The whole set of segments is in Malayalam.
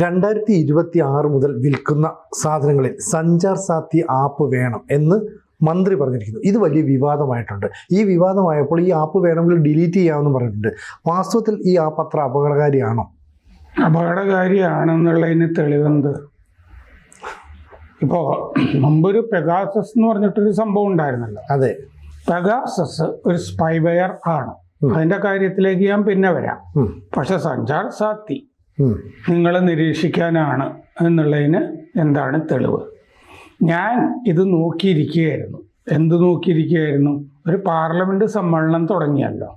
2026 മുതൽ വിൽക്കുന്ന സാധനങ്ങളിൽ സഞ്ചാർ സാത്തി ആപ്പ് വേണം എന്ന് മന്ത്രി പറഞ്ഞിരിക്കുന്നു. ഇത് വലിയ വിവാദമായിട്ടുണ്ട്. ഈ വിവാദമായപ്പോൾ ഈ ആപ്പ് വേണമെങ്കിൽ ഡിലീറ്റ് ചെയ്യാമെന്ന് പറഞ്ഞിട്ടുണ്ട്. വാസ്തവത്തിൽ ഈ ആപ്പ് അത്ര അപകടകാരിയാണോ? അപകടകാരിയാണെന്നുള്ളതിന് തെളിവെന്ത്? ഇപ്പോൾ മുമ്പൊരു പെഗാസസ് എന്ന് പറഞ്ഞിട്ടൊരു സംഭവം ഉണ്ടായിരുന്നല്ലോ. അതെ, പെഗാസസ് ഒരു സ്പൈവെയർ ആണ്. അതിന്റെ കാര്യത്തിലേക്ക് ഞാൻ പിന്നെ വരാം. പക്ഷെ സഞ്ചാർ സാത്തി നിങ്ങൾ നിരീക്ഷിക്കാനാണ് എന്നുള്ളതിന് എന്താണ് തെളിവ്? ഞാൻ ഇത് നോക്കിയിരിക്കുകയായിരുന്നു. എന്ത് നോക്കിയിരിക്കുകയായിരുന്നു? ഒരു പാർലമെന്റ് സമ്മേളനം തുടങ്ങിയല്ലോ.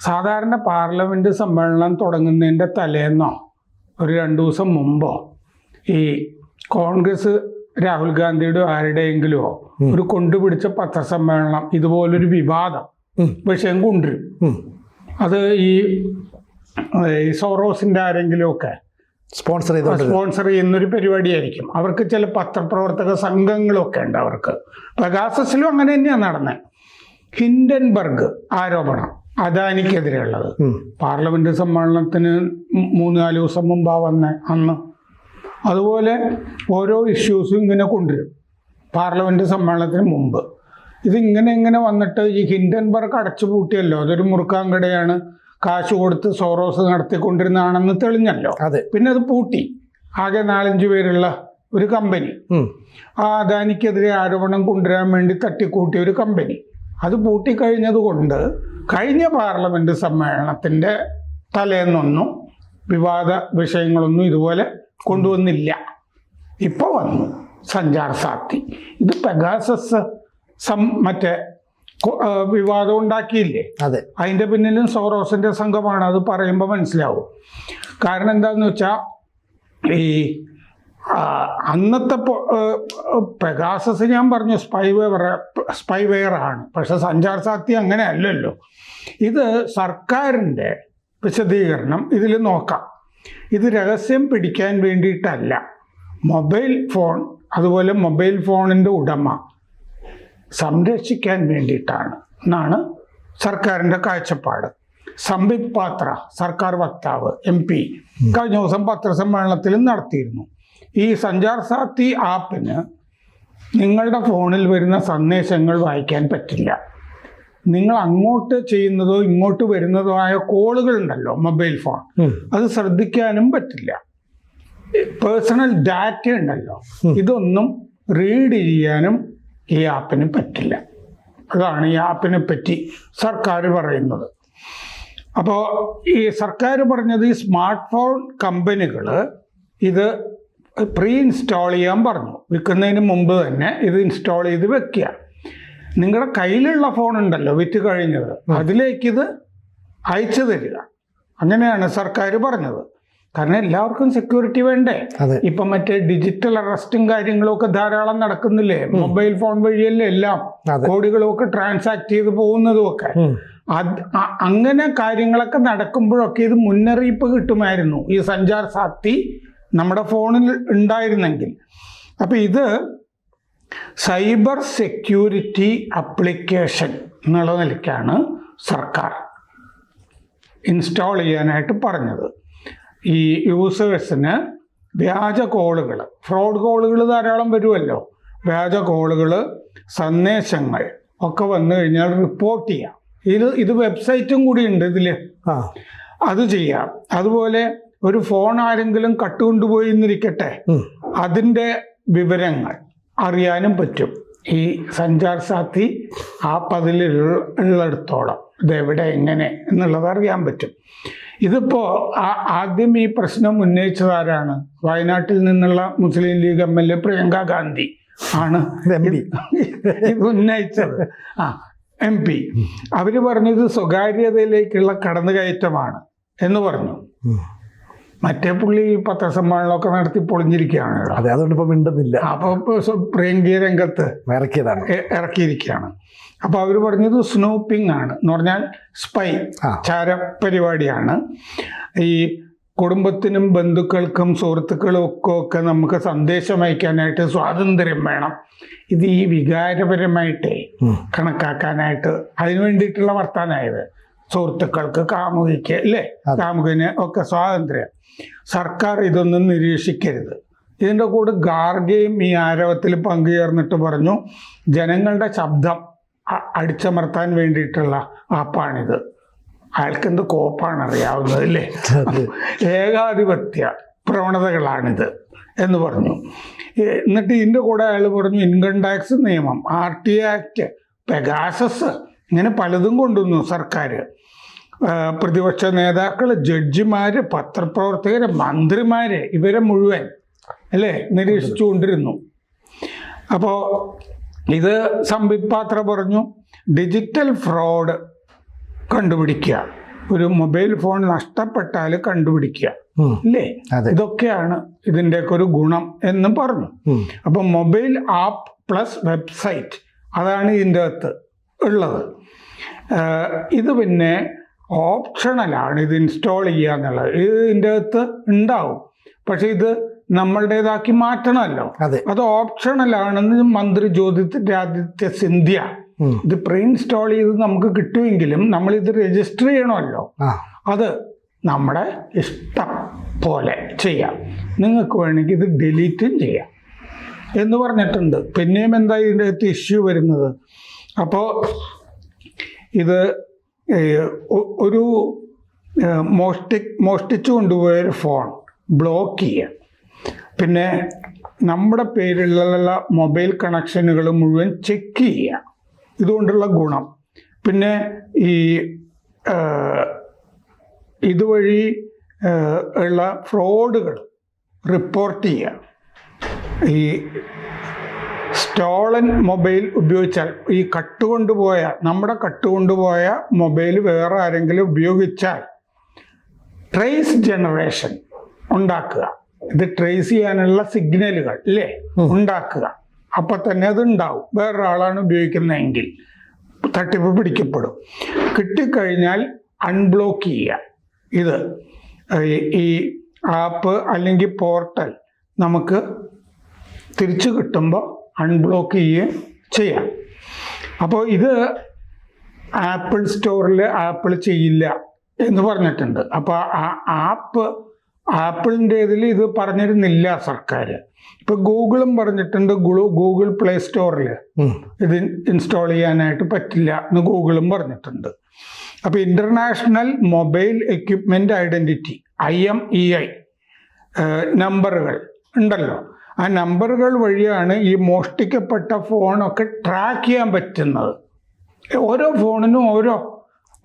സാധാരണ പാർലമെന്റ് സമ്മേളനം തുടങ്ങുന്നതിൻ്റെ തലേന്നോ ഒരു 2 ദിവസം മുമ്പോ ഈ കോൺഗ്രസ് രാഹുൽ ഗാന്ധിയുടെ ആരുടെയെങ്കിലുമോ ഒരു കൊണ്ടുപിടിച്ച പത്രസമ്മേളനം ഇതുപോലൊരു വിവാദം വിഷയം കൊണ്ടുവരും. അത് ഈ സോറോസിന്റെ ആരെങ്കിലും ഒക്കെ സ്പോൺസർ ചെയ്യുന്നൊരു പരിപാടിയായിരിക്കും. അവർക്ക് ചില പത്രപ്രവർത്തക സംഘങ്ങളൊക്കെ ഉണ്ട്. അവർക്ക് പെഗാസസിലും അങ്ങനെ തന്നെയാണ് നടന്നത്. ഹിൻഡൻബർഗ് ആരോപണം അദാനിക്കെതിരെയുള്ളത് പാർലമെന്റ് സമ്മേളനത്തിന് 3-4 ദിവസം മുമ്പാ വന്ന അന്ന്. അതുപോലെ ഓരോ ഇഷ്യൂസും ഇങ്ങനെ കൊണ്ടുവരും പാർലമെന്റ് സമ്മേളനത്തിന് മുമ്പ്. ഇതിങ്ങനെ വന്നിട്ട് ഈ ഹിൻഡൻബർഗ് അടച്ചുപൂട്ടിയല്ലോ, അതൊരു മുറുക്കാൻ കടയാണ്, കാശ് കൊടുത്ത് സോറോസ് നടത്തിക്കൊണ്ടിരുന്നതാണെന്ന് തെളിഞ്ഞല്ലോ. പിന്നെ അത് പൂട്ടി. ആകെ 4-5 പേരുള്ള ഒരു കമ്പനി, ആ അദാനിക്കെതിരെ ആരോപണം കൊണ്ടുവരാൻ വേണ്ടി തട്ടിക്കൂട്ടിയ ഒരു കമ്പനി, അത് പൂട്ടിക്കഴിഞ്ഞത് കൊണ്ട് കഴിഞ്ഞ പാർലമെന്റ് സമ്മേളനത്തിന്റെ തലേന്നൊന്നും വിവാദ വിഷയങ്ങളൊന്നും ഇതുപോലെ കൊണ്ടുവന്നില്ല. ഇപ്പൊ വന്നു സഞ്ചാർ സാത്തി. ഇത് പെഗാസസ് മറ്റേ വിവാദം ഉണ്ടാക്കിയില്ലേ? അതെ, അതിന്റെ പിന്നിലും സോറോസിന്റെ സംഘമാണ്. അത് പറയുമ്പോൾ മനസ്സിലാവും. കാരണം എന്താന്ന് വെച്ചാൽ ഈ അന്നത്തെ പെഗാസസ് ഞാൻ പറഞ്ഞു സ്പൈവെയർ ആണ്. പക്ഷെ സഞ്ചാർ സാത്തി അങ്ങനെ അല്ലല്ലോ. ഇത് സർക്കാരിൻ്റെ വിശദീകരണം ഇതിൽ നോക്കാം. ഇത് രഹസ്യം പിടിക്കാൻ വേണ്ടിയിട്ടല്ല, മൊബൈൽ ഫോൺ അതുപോലെ മൊബൈൽ ഫോണിൻ്റെ ഉടമ സംരക്ഷിക്കാൻ വേണ്ടിയിട്ടാണ് എന്നാണ് സർക്കാരിൻ്റെ കാഴ്ചപ്പാട്. സംബിത് പാത്ര, സർക്കാർ വക്താവ്, MP, കഴിഞ്ഞ ദിവസം പത്രസമ്മേളനത്തിലും നടത്തിയിരുന്നു. ഈ സഞ്ചാർ സാത്തി ആപ്പിന് നിങ്ങളുടെ ഫോണിൽ വരുന്ന സന്ദേശങ്ങൾ വായിക്കാൻ പറ്റില്ല. നിങ്ങൾ അങ്ങോട്ട് ചെയ്യുന്നതോ ഇങ്ങോട്ട് വരുന്നതോ ആയ കോളുകൾ ഉണ്ടല്ലോ, മൊബൈൽ ഫോൺ, അത് ശ്രദ്ധിക്കാനും പറ്റില്ല. പേഴ്സണൽ ഡാറ്റ ഉണ്ടല്ലോ, ഇതൊന്നും റീഡ് ചെയ്യാനും ഈ ആപ്പിന് പറ്റില്ല. അതാണ് ഈ ആപ്പിനെ പറ്റി സർക്കാർ പറയുന്നത്. അപ്പോൾ ഈ സർക്കാർ പറഞ്ഞത് ഈ സ്മാർട്ട് ഫോൺ കമ്പനികൾ ഇത് പ്രീ ഇൻസ്റ്റാൾ ചെയ്യാൻ പറഞ്ഞു. വിൽക്കുന്നതിന് മുമ്പ് തന്നെ ഇത് ഇൻസ്റ്റാൾ ചെയ്ത് വെക്കുക. നിങ്ങളുടെ കയ്യിലുള്ള ഫോൺ ഉണ്ടല്ലോ വിറ്റ് കഴിഞ്ഞത്, അതിലേക്കിത് അയച്ചു തരിക. അങ്ങനെയാണ് സർക്കാർ പറഞ്ഞത്. കാരണം എല്ലാവർക്കും സെക്യൂരിറ്റി വേണ്ടേ? ഇപ്പൊ മറ്റേ ഡിജിറ്റൽ അറസ്റ്റും കാര്യങ്ങളും ഒക്കെ ധാരാളം നടക്കുന്നില്ലേ? മൊബൈൽ ഫോൺ വഴിയല്ലേ എല്ലാം കോടികളും ഒക്കെ ട്രാൻസാക്ട് ചെയ്ത് പോകുന്നതും ഒക്കെ. അങ്ങനെ കാര്യങ്ങളൊക്കെ നടക്കുമ്പോഴൊക്കെ ഇത് മുന്നറിയിപ്പ് കിട്ടുമായിരുന്നു, ഈ സഞ്ചാർ സാത്തി നമ്മുടെ ഫോണിൽ ഉണ്ടായിരുന്നെങ്കിൽ. അപ്പൊ ഇത് സൈബർ സെക്യൂരിറ്റി ആപ്ലിക്കേഷൻ എന്നുള്ള നിലയ്ക്കാണ് സർക്കാർ ഇൻസ്റ്റാൾ ചെയ്യാനായിട്ട് പറഞ്ഞത്. ഈ യൂസേഴ്സിന് വ്യാജ കോളുകൾ, ഫ്രോഡ് കോളുകൾ ധാരാളം വരുമല്ലോ, വ്യാജ കോളുകൾ, സന്ദേശങ്ങൾ ഒക്കെ വന്നു കഴിഞ്ഞാൽ റിപ്പോർട്ട് ചെയ്യാം. ഇത് വെബ്സൈറ്റും കൂടി ഉണ്ട് ഇതിൽ, അത് ചെയ്യാം. അതുപോലെ ഒരു ഫോൺ ആരെങ്കിലും കട്ടുകൊണ്ടുപോയി എന്നിരിക്കട്ടെ, അതിൻ്റെ വിവരങ്ങൾ അറിയാനും പറ്റും. ഈ സഞ്ചാർ സാത്തി ആപ്പ് അതിലുള്ളിടത്തോളം ഇതെവിടെ എങ്ങനെ എന്നുള്ളത് അറിയാൻ പറ്റും. ഇതിപ്പോ ആദ്യം ഈ പ്രശ്നം ഉന്നയിച്ചതാരാണ്? വയനാട്ടിൽ നിന്നുള്ള മുസ്ലിം ലീഗ് MLA പ്രിയങ്ക ഗാന്ധി ആണ് ഇത് ഉന്നയിച്ചത്. MP അവര് പറഞ്ഞത് സ്വകാര്യതയിലേക്കുള്ള കടന്നുകയറ്റമാണ് എന്ന് പറഞ്ഞു. മറ്റേ പുള്ളി പത്രസമ്മേളനമൊക്കെ നടത്തി പൊളിഞ്ഞിരിക്കുകയാണ്. അപ്പൊ പ്രിയങ്കയെ രംഗത്ത് ഇറക്കിയിരിക്കുകയാണ്. അപ്പൊ അവർ പറഞ്ഞത് സ്നൂപ്പിംഗ് ആണ് എന്ന് പറഞ്ഞാൽ സ്പൈ ചാര പരിപാടിയാണ്. ഈ കുടുംബത്തിനും ബന്ധുക്കൾക്കും സുഹൃത്തുക്കളും ഒക്കെ നമുക്ക് സന്ദേശം അയക്കാനായിട്ട് സ്വാതന്ത്ര്യം വേണം. ഇത് ഈ വികാരപരമായിട്ടേ കണക്കാക്കാനായിട്ട് അതിനു വേണ്ടിയിട്ടുള്ള വർത്താനായത്. സുഹൃത്തുക്കൾക്ക്, കാമുകിക്ക് അല്ലേ, കാമുകിന് ഒക്കെ സ്വാതന്ത്ര്യം. സർക്കാർ ഇതൊന്നും നിരീക്ഷിക്കരുത്. ഇതിൻ്റെ കൂടെ ഗാർഗയും ഈ ആരവത്തിൽ പങ്കുചേർന്നിട്ട് പറഞ്ഞു, ജനങ്ങളുടെ ശബ്ദം അടിച്ചമർത്താൻ വേണ്ടിയിട്ടുള്ള ആപ്പാണിത്. അയാൾക്ക് എന്ത് കോപ്പാണ് അറിയാവുന്നത് അല്ലേ, ഏകാധിപത്യ പ്രവണതകളാണിത് എന്ന് പറഞ്ഞു. എന്നിട്ട് ഇതിൻ്റെ കൂടെ അയാൾ പറഞ്ഞു ഇൻകം ടാക്സ് നിയമം, RTA ആക്ട്, പെഗാസസ്, ഇങ്ങനെ പലതും കൊണ്ടുവന്നു സർക്കാർ. പ്രതിപക്ഷ നേതാക്കൾ, ജഡ്ജിമാര്, പത്രപ്രവർത്തകര്, മന്ത്രിമാര്, ഇവരെ മുഴുവൻ അല്ലേ നിരീക്ഷിച്ചുകൊണ്ടിരുന്നു. അപ്പോൾ ഇത് സംബിത് പാത്ര പറഞ്ഞു, ഡിജിറ്റൽ ഫ്രോഡ് കണ്ടുപിടിക്കുക, ഒരു മൊബൈൽ ഫോൺ നഷ്ടപ്പെട്ടാൽ കണ്ടുപിടിക്കുക അല്ലേ, ഇതൊക്കെയാണ് ഇതിൻ്റെയൊക്കെ ഒരു ഗുണം എന്ന് പറഞ്ഞു. അപ്പൊ മൊബൈൽ ആപ്പ് പ്ലസ് വെബ്സൈറ്റ്, അതാണ് ഇതിൻ്റെ അകത്ത് ഉള്ളത്. ഇത് പിന്നെ ഓപ്ഷണലാണ്, ഇത് ഇൻസ്റ്റാൾ ചെയ്യുക എന്നുള്ളത്. ഇതിൻ്റെ അകത്ത് ഉണ്ടാവും, പക്ഷെ ഇത് നമ്മളുടേതാക്കി മാറ്റണമല്ലോ. അത് ഓപ്ഷണലാണെന്ന് മന്ത്രി ജ്യോതിരാദിത്യ സിന്ധ്യ ഇത് പ്രീ ഇൻസ്റ്റാൾ ചെയ്ത് നമുക്ക് കിട്ടുമെങ്കിലും നമ്മളിത് രജിസ്റ്റർ ചെയ്യണമല്ലോ. അത് നമ്മുടെ ഇഷ്ടം പോലെ ചെയ്യാം, നിങ്ങൾക്ക് വേണമെങ്കിൽ ഇത് ഡിലീറ്റും ചെയ്യാം എന്ന് പറഞ്ഞിട്ടുണ്ട്. പിന്നെയും എന്താ ഇതിൻ്റെ അകത്ത് ഇഷ്യൂ വരുന്നത്, അപ്പോൾ ഇത് ഒരു മോഷ്ടിച്ചു കൊണ്ടുപോയൊരു ഫോൺ ബ്ലോക്ക് ചെയ്യുക, പിന്നെ നമ്മുടെ പേരിലുള്ള മൊബൈൽ കണക്ഷനുകൾ മുഴുവൻ ചെക്ക് ചെയ്യുക, ഇതുകൊണ്ടുള്ള ഗുണം. പിന്നെ ഈ ഇതുവഴി ഉള്ള ഫ്രോഡുകൾ റിപ്പോർട്ട് ചെയ്യുക. ഈ സ്റ്റോളൻ മൊബൈൽ ഉപയോഗിച്ചാൽ, ഈ കട്ടുകൊണ്ടുപോയ, നമ്മുടെ കട്ടുകൊണ്ടുപോയ മൊബൈൽ വേറെ ആരെങ്കിലും ഉപയോഗിച്ചാൽ ട്രേസ് ജനറേഷൻ ഉണ്ടാക്കുക. ഇത് ട്രേസ് ചെയ്യാനുള്ള സിഗ്നലുകൾ അല്ലേ ഉണ്ടാക്കുക. അപ്പം തന്നെ അത് ഉണ്ടാവും, വേറൊരാളാണ് ഉപയോഗിക്കുന്നതെങ്കിൽ തട്ടിപ്പ് പിടിക്കപ്പെടും. കിട്ടിക്കഴിഞ്ഞാൽ അൺബ്ലോക്ക് ചെയ്യുക. ഇത് ഈ ആപ്പ് അല്ലെങ്കിൽ പോർട്ടൽ നമുക്ക് തിരിച്ചു കിട്ടുമ്പോൾ അൺബ്ലോക്ക് ചെയ്യുകയും ചെയ്യാം. അപ്പോൾ ഇത് ആപ്പിൾ സ്റ്റോറിൽ ആപ്പിൾ ചെയ്യില്ല എന്ന് പറഞ്ഞിട്ടുണ്ട്. അപ്പോൾ ആ ആപ്പിളിൻ്റെ ഇതിൽ ഇത് പറഞ്ഞിരുന്നില്ല സർക്കാർ. ഇപ്പൊ ഗൂഗിളും പറഞ്ഞിട്ടുണ്ട്, ഗൂഗിൾ പ്ലേ സ്റ്റോറിൽ ഇത് ഇൻസ്റ്റാൾ ചെയ്യാനായിട്ട് പറ്റില്ല എന്ന് ഗൂഗിളും പറഞ്ഞിട്ടുണ്ട്. അപ്പൊ international mobile equipment identity IMEI നമ്പറുകൾ ഉണ്ടല്ലോ, ആ നമ്പറുകൾ വഴിയാണ് ഈ മോഷ്ടിക്കപ്പെട്ട ഫോണൊക്കെ ട്രാക്ക് ചെയ്യാൻ പറ്റുന്നത്. ഓരോ ഫോണിനും ഓരോ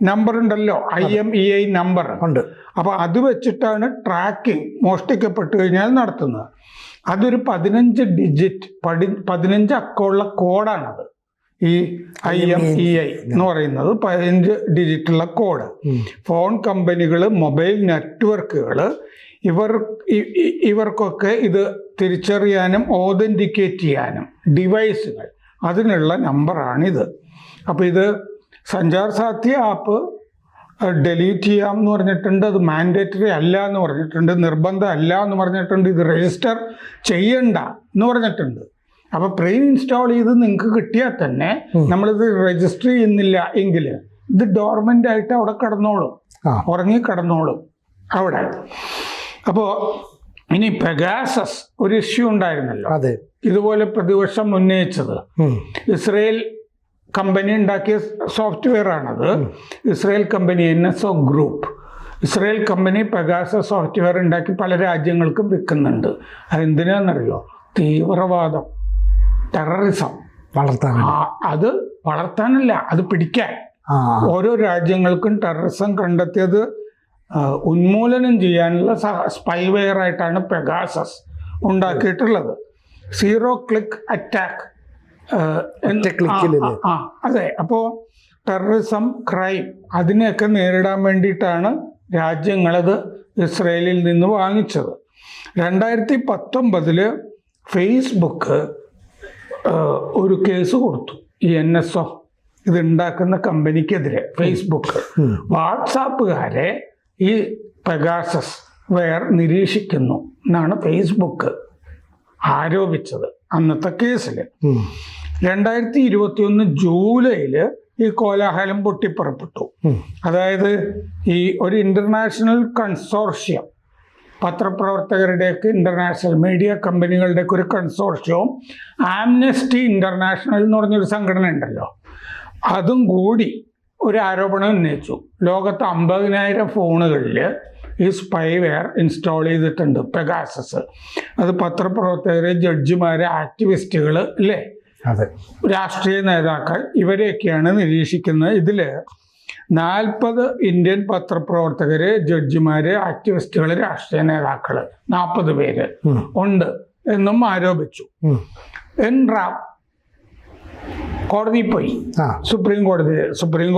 നമ്പർ ഉണ്ടല്ലോ, IMEI നമ്പർ ഉണ്ട്. അപ്പൊ അത് വെച്ചിട്ടാണ് ട്രാക്കിംഗ് മോഷ്ടിക്കപ്പെട്ടു കഴിഞ്ഞാൽ നടത്തുന്നത്. അതൊരു 15 ഡിജിറ്റ് 15 അക്കമുള്ള കോഡാണത്. ഈ IMEI എന്ന് പറയുന്നത് 15 ഡിജിറ്റുള്ള കോഡ്. ഫോൺ കമ്പനികൾ, മൊബൈൽ നെറ്റ്വർക്കുകൾ, ഇവർക്കൊക്കെ ഇത് തിരിച്ചറിയാനും ഓതൻറ്റിക്കേറ്റ് ചെയ്യാനും ഡിവൈസുകൾ, അതിനുള്ള നമ്പറാണിത്. അപ്പോൾ ഇത് സഞ്ചാർ സാഥി ആപ്പ് ഡെലീറ്റ് ചെയ്യാം എന്ന് പറഞ്ഞിട്ടുണ്ട്, അത് മാൻഡേറ്ററി അല്ല എന്ന് പറഞ്ഞിട്ടുണ്ട്, നിർബന്ധം അല്ല എന്ന് പറഞ്ഞിട്ടുണ്ട്, ഇത് രജിസ്റ്റർ ചെയ്യണ്ട എന്ന് പറഞ്ഞിട്ടുണ്ട്. അപ്പൊ പ്രീ ഇൻസ്റ്റാൾ ചെയ്ത് നിങ്ങൾക്ക് കിട്ടിയാൽ തന്നെ നമ്മളിത് രജിസ്റ്റർ ചെയ്യുന്നില്ല എങ്കിൽ ഇത് ഡോർമെന്റ് ആയിട്ട് അവിടെ കിടന്നോളും, ഉറങ്ങി കിടന്നോളും അവിടെ. അപ്പോ ഇനി പെഗാസസ് ഒരു ഇഷ്യൂ ഉണ്ടായിരുന്നല്ലോ, ഇതുപോലെ പ്രതിപക്ഷം ഉന്നയിച്ചത്. ഇസ്രയേൽ കമ്പനി ഉണ്ടാക്കിയ സോഫ്റ്റ്വെയർ ആണത്. Israel company NSO group, Israel company Pegasus software ഉണ്ടാക്കി പല രാജ്യങ്ങൾക്കും വിൽക്കുന്നുണ്ട്. അതെന്തിനാണെന്നറിയോ? തീവ്രവാദം, ടെററിസം അത് വളർത്താനല്ല, അത് പിടിക്കാൻ. ഓരോ രാജ്യങ്ങൾക്കും ടെററിസം കണ്ടെത്തിയത് ഉന്മൂലനം ചെയ്യാനുള്ള സ്പൈവെയർ ആയിട്ടാണ് പെഗാസസ് ഉണ്ടാക്കിയിട്ടുള്ളത്. 0 ക്ലിക്ക് അറ്റാക്ക്. അതെ. അപ്പോൾ ടെററിസം, ക്രൈം, അതിനെയൊക്കെ നേരിടാൻ വേണ്ടിയിട്ടാണ് രാജ്യങ്ങളത് ഇസ്രയേലിൽ നിന്ന് വാങ്ങിച്ചത്. 2019 ഫേസ്ബുക്ക് ഒരു കേസ് കൊടുത്തു ഈ NSO ഇതുണ്ടാക്കുന്ന കമ്പനിക്കെതിരെ. ഫേസ്ബുക്ക് വാട്സാപ്പുകാരെ ഈ പെഗാസസ് വെയർ നിരീക്ഷിക്കുന്നു എന്നാണ് ഫേസ്ബുക്ക് ആരോപിച്ചത് അന്നത്തെ കേസിൽ. 2021 ജൂലൈയിൽ ഈ കോലാഹലം പൊട്ടിപ്പുറപ്പെട്ടു. അതായത് ഈ ഒരു ഇന്റർനാഷണൽ കൺസോർഷ്യം, പത്രപ്രവർത്തകരുടെയൊക്കെ ഇന്റർനാഷണൽ മീഡിയ കമ്പനികളുടെയൊക്കെ ഒരു കൺസോർഷ്യവും ആംനസ്റ്റി ഇന്റർനാഷണൽ എന്ന് പറഞ്ഞൊരു സംഘടന ഉണ്ടല്ലോ, അതും കൂടി ഒരു ആരോപണം ഉന്നയിച്ചു. ലോകത്ത് 50,000 ഫോണുകളിൽ ഈ സ്പൈവെയർ ഇൻസ്റ്റാൾ ചെയ്തിട്ടുണ്ട്, പെഗാസസ്. അത് പത്രപ്രവർത്തകര്, ജഡ്ജിമാര്, ആക്ടിവിസ്റ്റുകൾ അല്ലേ, അതെ, രാഷ്ട്രീയ നേതാക്കൾ ഇവരെയൊക്കെയാണ് നിരീക്ഷിക്കുന്നത്. ഇതിൽ 40 ഇന്ത്യൻ പത്രപ്രവർത്തകര്, ജഡ്ജിമാര്, ആക്ടിവിസ്റ്റുകൾ, രാഷ്ട്രീയ നേതാക്കൾ 40 പേര് ഉണ്ട് എന്നും ആരോപിച്ചു. എൻറാം കോടതി പോയി, സുപ്രീം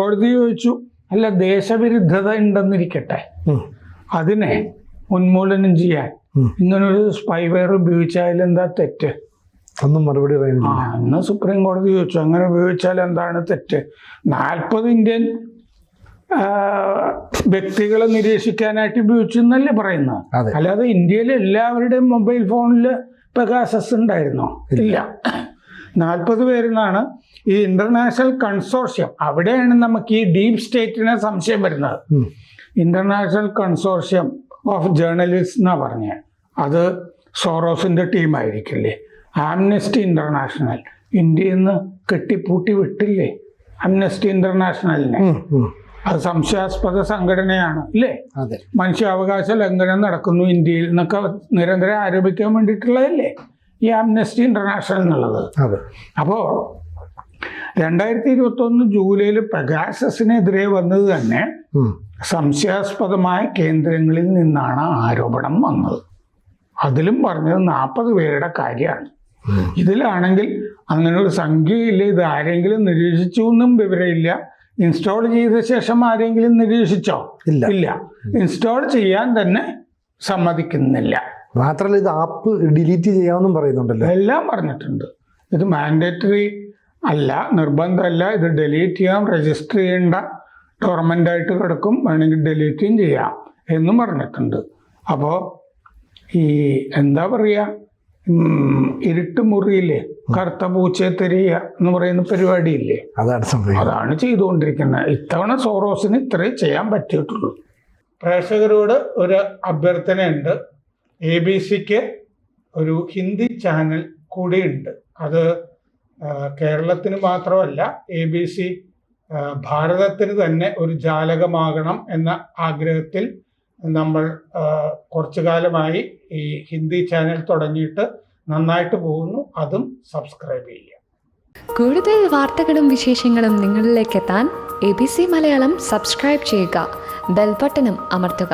കോടതി ചോദിച്ചു, അല്ല ദേശവിരുദ്ധത ഉണ്ടെന്നിരിക്കട്ടെ, അതിനെ ഉന്മൂലനം ചെയ്യാൻ ഇങ്ങനൊരു സ്പൈവെയർ ഉപയോഗിച്ചാൽ എന്താ തെറ്റ്? ഒന്നും മറുപടി പറയുന്നില്ല. അന്ന് സുപ്രീം കോടതി ചോദിച്ചു, അങ്ങനെ ഉപയോഗിച്ചാൽ എന്താണ് തെറ്റ്? 40 ഇന്ത്യൻ വ്യക്തികളെ നിരീക്ഷിക്കാനായിട്ട് ഉപയോഗിച്ചു എന്നല്ലേ പറയുന്നത്. അല്ലാതെ ഇന്ത്യയിലെ എല്ലാവരുടെയും മൊബൈൽ ഫോണിൽ പെഗാസസ് ഉണ്ടായിരുന്നോ? ഇല്ല. 40 പേരെന്നാണ് ഈ ഇന്റർനാഷണൽ കൺസോർഷ്യം. അവിടെയാണ് നമുക്ക് ഈ ഡീപ് സ്റ്റേറ്റിനെ സംശയം വരുന്നത്. ഇന്റർനാഷണൽ കൺസോർഷ്യം ഓഫ് ജേർണലിസ്റ്റ് എന്നാ പറഞ്ഞത്. അത് സോറോസിന്റെ ടീമായിരിക്കില്ലേ? ആംനസ്റ്റി ഇന്റർനാഷണൽ ഇന്ത്യയിൽ നിന്ന് കെട്ടിപ്പൂട്ടി വിട്ടില്ലേ ആംനസ്റ്റി ഇന്റർനാഷണലിനെ? അത് സംശയാസ്പദ സംഘടനയാണ് അല്ലേ? മനുഷ്യാവകാശ ലംഘനം നടക്കുന്നു ഇന്ത്യയിൽ എന്നൊക്കെ നിരന്തരം ആരോപിക്കാൻ വേണ്ടിയിട്ടുള്ളതല്ലേ ഈ ആംനസ്റ്റി ഇന്റർനാഷണൽ എന്നുള്ളത്. അപ്പോ 2021 ജൂലൈയിൽ പെഗാസസിനെതിരെ വന്നത് തന്നെ സംശയാസ്പദമായ കേന്ദ്രങ്ങളിൽ നിന്നാണ് ആരോപണം വന്നത്. അതിലും പറഞ്ഞത് 40 പേരുടെ കാര്യമാണ്. ഇതിലാണെങ്കിൽ അങ്ങനെ ഒരു സംഖ്യയില്ല. ഇത് ആരെങ്കിലും നിരീക്ഷിച്ചു എന്നും വിവരമില്ല. ഇൻസ്റ്റാൾ ചെയ്ത ശേഷം ആരെങ്കിലും നിരീക്ഷിച്ചോ? ഇല്ല. ഇൻസ്റ്റാൾ ചെയ്യാൻ തന്നെ സമ്മതിക്കുന്നില്ല. മാത്രമല്ല ഇത് ആപ്പ് ഡിലീറ്റ് ചെയ്യാമെന്നും പറയുന്നുണ്ടല്ലോ. എല്ലാം പറഞ്ഞിട്ടുണ്ട്. ഇത് മാൻഡേറ്ററി അല്ല, നിർബന്ധമല്ല. ഇത് ഡിലീറ്റ് ചെയ്യാം, രജിസ്റ്റർ ചെയ്യേണ്ട, ഡോർമെന്റ് ആയിട്ട് കിടക്കും, വേണമെങ്കിൽ ഡിലീറ്റും ചെയ്യാം എന്നും പറഞ്ഞിട്ടുണ്ട്. അപ്പോൾ ഈ എന്താ പറയുക, ഇരുട്ട് മുറിയില്ലേ കറുത്ത പൂച്ചയെ തെരിയുക എന്ന് പറയുന്ന പരിപാടിയില്ലേ, അതാണ് ചെയ്തുകൊണ്ടിരിക്കുന്നത്. ഇത്തവണ സോറോസിന് ഇത്രേ ചെയ്യാൻ പറ്റിയിട്ടുള്ളൂ. പ്രേക്ഷകരോട് ഒരു അഭ്യർത്ഥനയുണ്ട്. ABC-ക്ക് ഒരു ഹിന്ദി ചാനൽ കൂടിയുണ്ട്. അത് കേരളത്തിന് മാത്രമല്ല, ABC ഭാരതത്തിന് തന്നെ ഒരു ജാലകമാകണം എന്ന ആഗ്രഹത്തിൽ നമ്മൾ കുറച്ചു കാലമായി ഈ ഹിന്ദി ചാനൽ തുടങ്ങിയിട്ട് നന്നായിട്ട് പോകുന്നു. അതും സബ്സ്ക്രൈബ് ചെയ്യുക. കൂടുതൽ വാർത്തകളും വിശേഷങ്ങളും നിങ്ങളിലേക്ക് എത്താൻ ABC മലയാളം സബ്സ്ക്രൈബ് ചെയ്യുക, ബെൽ ബട്ടണും അമർത്തുക.